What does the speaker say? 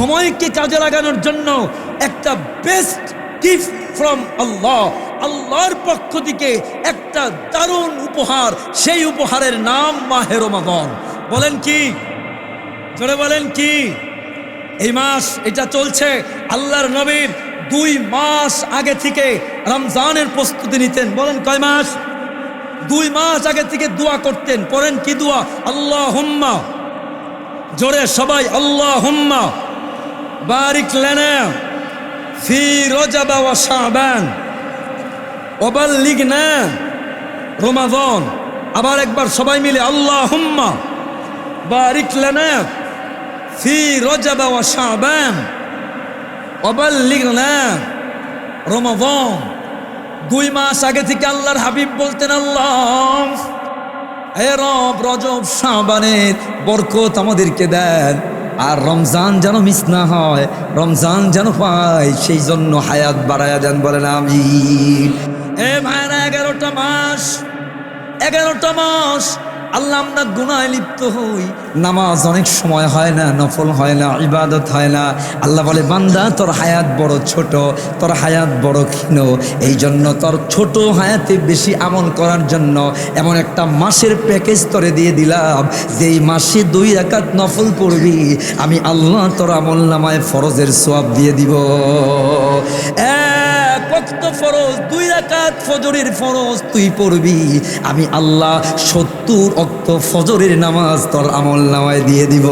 সময়কে কাজে লাগানোর জন্য একটা বেস্ট গিফট ফ্রম আল্লাহ, আল্লাহর পক্ষ থেকে একটা দারুণ উপহার। সেই উপহারের নাম মাহে রমাদান। বলেন কি? জোরে বলেন কি? এই মাস এটা চলছে। আল্লাহর নবীর 2 মাস আগে থেকে রমজানের প্রস্তুতি নিতেন। বলেন কয় মাস? 2 মাস আগে থেকে দোয়া করতেন। করেন কি দোয়া? আল্লাহুম্মা, জোরে সবাই, আল্লাহুম্মা বারিক লানা ফি রজব ওয়া শাবান ওয়া বাল্লিগনা রমাদান। আবার একবার সবাই মিলে আল্লাহুম্মা বারিক লানা ফি রজব ওয়া শাবান ওয়া বাল্লিগনা রমাদান। 2 মাস আগে থেকে আল্লাহর হাবিব বলতেন, আল্লাহ হে রব, রজব শাবানের বরকত আমাদেরকে দেন, আর রমজান যেন মিস না হয়, রমজান যেন পাই, সেই জন্য হায়াত বাড়ায়া দেন। বলেন আমিন। এ ভাইরা, 11টা মাস, 11টা মাস আল্লাহ আমরা গুনাহে লিপ্ত হই। নামাজ অনেক সময় হয় না, নফল হয় না, ইবাদত হয় না। আল্লাহ বলে, বান্দা তোর হায়াত বড় ছোট, তোর হায়াত বড় ক্ষীণ, এই জন্য তোর ছোট হায়াতে বেশি আমল করার জন্য এমন একটা মাসের প্যাকেজ তোরে দিয়ে দিলাম, যেই মাসে 2 রাকাত নফল পড়বি, আমি আল্লাহ তোর আমল নামায় ফরজের সওয়াব দিয়ে দিব। ওয়াক্ত ফরজ 2 রাকাত ফজরের ফরজ তুই পড়বি, আমি আল্লাহ 70 ওয়াক্ত ফজরের নামাজ তোর আমল নামায় দিয়ে দিব।